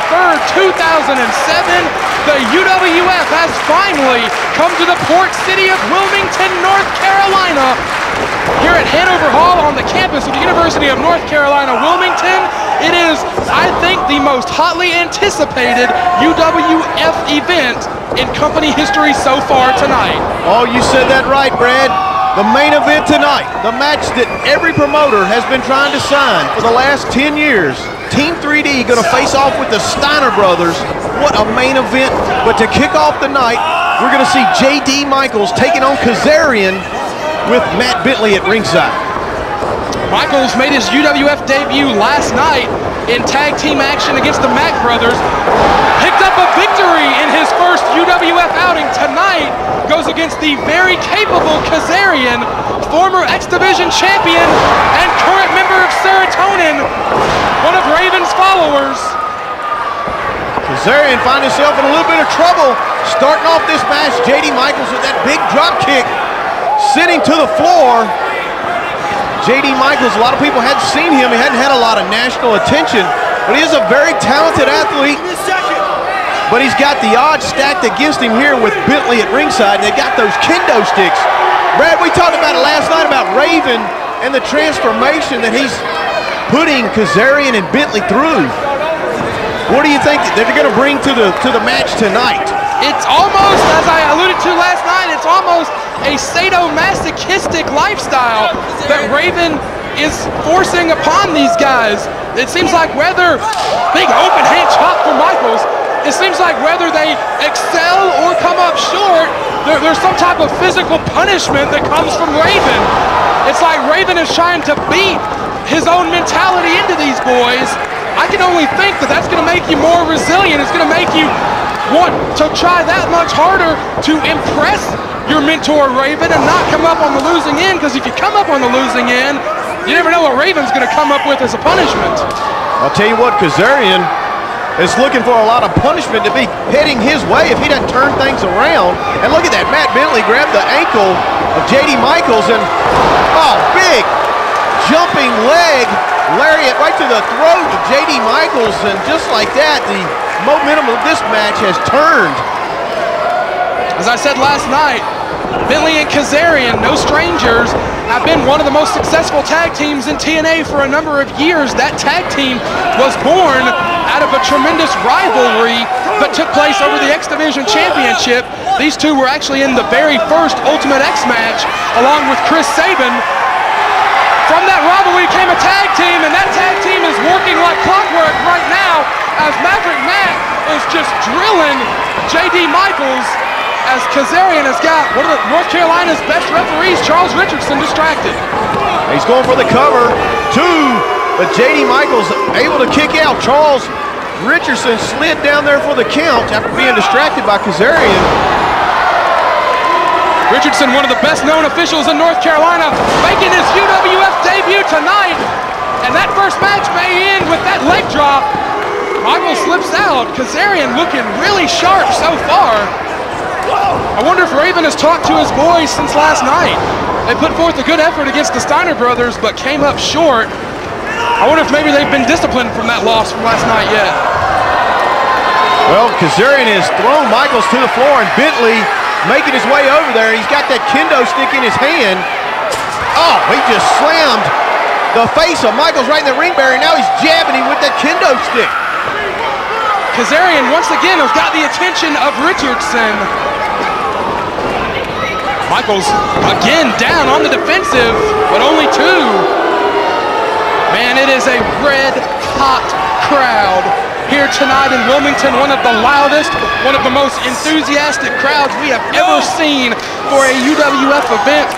3rd, 2007, the UWF has finally come to the port city of Wilmington, North Carolina. Here at Hanover Hall on the campus of the University of North Carolina, Wilmington, it is, I think, the most hotly anticipated UWF event in company history so far tonight. Oh, you said that right, Brad. The main event tonight, the match that every promoter has been trying to sign for the last 10 years. Team 3D going to face off with the Steiner brothers. What a main event. But to kick off the night, we're going to see J.D. Michaels taking on Kazarian with Matt Bentley at ringside. Michaels made his UWF debut last night in tag team action against the Mack brothers. Picked up a victory in his first UWF outing. Tonight goes against the very capable Kazarian, former X Division champion and current member of Serotonin, one of Raven's followers. Kazarian finds himself in a little bit of trouble starting off this match. J.D. Michaels with that big drop kick, sitting to the floor. J.D. Michaels, a lot of people hadn't seen him. He hadn't had a lot of national attention, but he is a very talented athlete. But he's got the odds stacked against him here with Bentley at ringside, and they got those kendo sticks. Brad, we talked about it last night about Raven and the transformation that he's putting Kazarian and Bentley through. What do you think that they're going to bring to the match tonight? It's almost, as I alluded to last night, it's almost a sadomasochistic lifestyle that Raven is forcing upon these guys. It seems like whether, big open hand chop for Michaels, it seems like whether they excel or come up short, there's some type of physical punishment that comes from Raven. It's like Raven is trying to beat his own mentality into these boys. I can only think that that's going to make you more resilient. It's going to make you want to try that much harder to impress your mentor Raven and not come up on the losing end, because if you come up on the losing end, you never know what Raven's going to come up with as a punishment. I'll tell you what, Kazarian is looking for a lot of punishment to be heading his way if he doesn't turn things around. And look at that, Matt Bentley grabbed the ankle of J.D. Michaels and, oh, big jumping leg lariat right to the throat of J.D. Michaels, and just like that, the momentum of this match has turned. As I said last night, Bentley and Kazarian, no strangers, have been one of the most successful tag teams in TNA for a number of years. That tag team was born out of a tremendous rivalry that took place over the X Division Championship. These two were actually in the very first Ultimate X match, along with Chris Sabin. From that rivalry came a tag team, and that tag team is working like clockwork right now as Maverick Matt is just drilling J.D. Michaels, as Kazarian has got one of North Carolina's best referees, Charles Richardson, distracted. He's going for the cover, but J.D. Michaels able to kick out. Charles Richardson slid down there for the count after being distracted by Kazarian. Richardson, one of the best-known officials in North Carolina, making his UWF debut tonight. And that first match may end with that leg drop. Michaels slips out. Kazarian looking really sharp so far. I wonder if Raven has talked to his boys since last night. They put forth a good effort against the Steiner brothers, but came up short. I wonder if maybe they've been disciplined from that loss from last night yet. Well, Kazarian has thrown Michaels to the floor, and Bentley making his way over there. He's got that kendo stick in his hand. Oh, he just slammed the face of Michaels right in the ring barrier. Now he's jabbing him with that kendo stick. Kazarian once again has got the attention of Richardson. Michaels again down on the defensive, but only two. Man, it is a red-hot crowd here tonight in Wilmington, one of the loudest, one of the most enthusiastic crowds we have ever seen for a UWF event.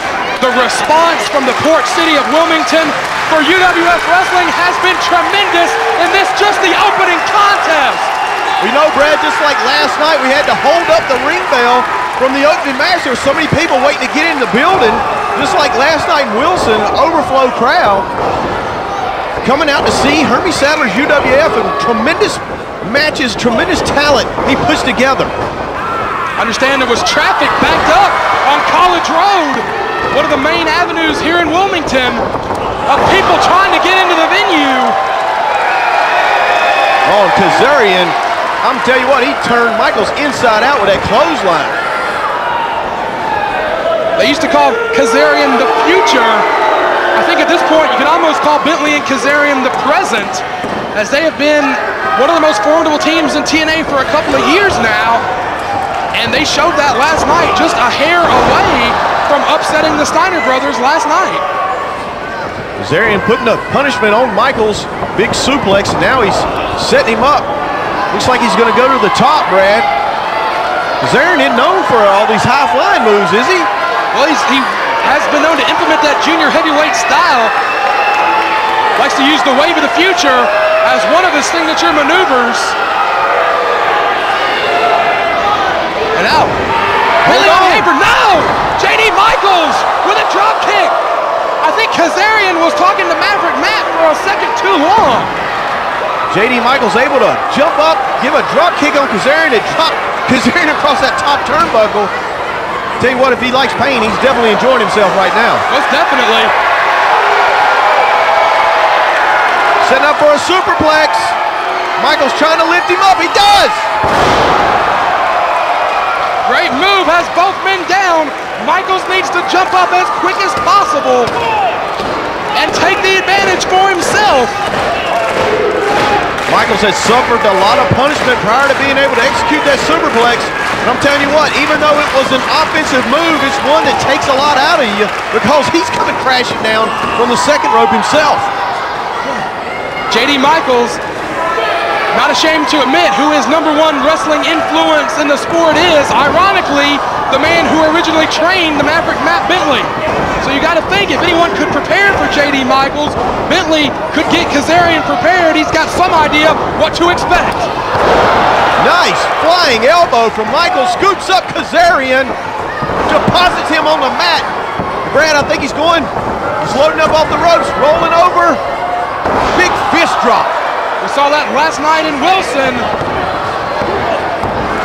The response from the port city of Wilmington for UWF Wrestling has been tremendous, and this just the opening contest. We know, Brad, just like last night, we had to hold up the ring bell from the opening match. There were so many people waiting to get in the building. Just like last night in Wilson, overflow crowd coming out to see Hermie Sadler's UWF, and tremendous matches, tremendous talent he puts together. I understand there was traffic backed up on College Road, one of the main avenues here in Wilmington, of people trying to get into the venue. Oh, on Kazarian. I'm telling you what, he turned Michaels inside out with that clothesline. They used to call Kazarian the future. I think at this point you can almost call Bentley and Kazarian the present, as they have been one of the most formidable teams in TNA for a couple of years now. And they showed that last night, just a hair away from upsetting the Steiner brothers last night. Kazarian putting a punishment on Michaels. Big suplex, and now he's setting him up. Looks like he's gonna go to the top, Brad. Kazarian isn't known for all these high flying moves, is he? Well, he has been known to implement that junior heavyweight style. Likes to use the wave of the future as one of his signature maneuvers. And out. Really on the apron. No! JD Michaels with a drop kick. I think Kazarian was talking to Maverick Matt for a second too long. JD Michaels able to jump up, give a drop kick on Kazarian, and drop Kazarian across that top turnbuckle. Tell you what, if he likes pain, he's definitely enjoying himself right now. Most definitely. Setting up for a superplex. Michaels trying to lift him up. He does! Great move, has both men down. Michaels needs to jump up as quick as possible and take the advantage for himself. Michaels has suffered a lot of punishment prior to being able to execute that superplex. And I'm telling you what, even though it was an offensive move, it's one that takes a lot out of you because he's coming crashing down from the second rope himself. JD Michaels, not ashamed to admit who his #1 wrestling influence in the sport is. Ironically, the man who originally trained the Maverick Matt Bentley. So you got to think, if anyone could prepare for JD Michaels, Bentley could get Kazarian prepared. He's got some idea what to expect. Nice flying elbow from Michaels, scoops up Kazarian, deposits him on the mat. Brad, I think he's loading up off the ropes, rolling over. Big fist drop. We saw that last night in Wilson.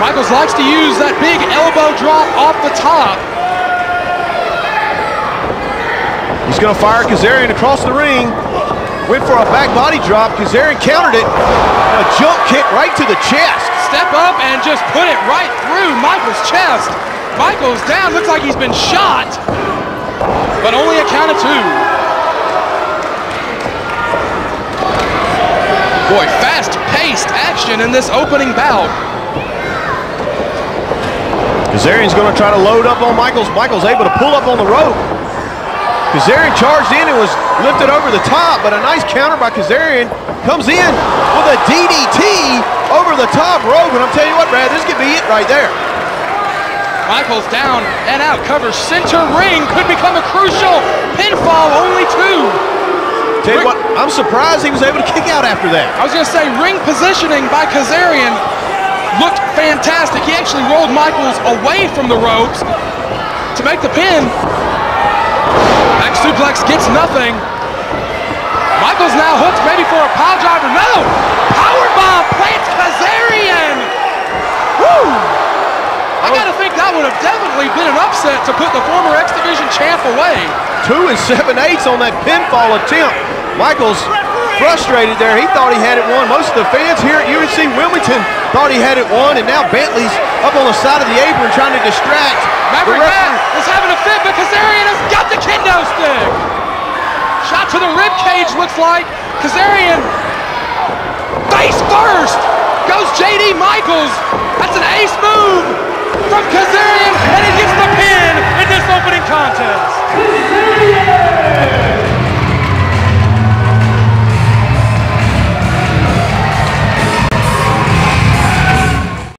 Michaels likes to use that big elbow drop off the top. He's going to fire Kazarian across the ring. Went for a back body drop. Kazarian countered it. A jump kick right to the chest. Step up and just put it right through Michaels' chest. Michaels down, looks like he's been shot, but only a count of 2. Boy, fast-paced action in this opening bout. Kazarian's going to try to load up on Michaels. Michaels able to pull up on the rope. Kazarian charged in and was lifted over the top, but a nice counter by Kazarian. Comes in with a DDT over the top rope, and I'm telling you what, Brad, this could be it right there. Michaels down and out, covers center ring, could become a crucial pinfall, only 2. Tell you what, I'm surprised he was able to kick out after that. I was going to say, ring positioning by Kazarian looked fantastic. He actually rolled Michaels away from the ropes to make the pin. Back suplex gets nothing. Michaels now hooked maybe for a pile driver. No! Powerbomb plants Kazarian! Woo! I gotta think that would have definitely been an upset to put the former X Division champ away. 2 7/8 on that pinfall attempt. Michaels frustrated there. He thought he had it won. Most of the fans here at UNC Wilmington thought he had it won, and now Bentley's up on the side of the apron trying to distract. Maverick Matt is having a fit, but Kazarian has got the kendo stick. Shot to the rib cage, looks like. Kazarian, face first, goes JD Michaels. That's an ace move from Kazarian, and he gets the pin in this opening contest.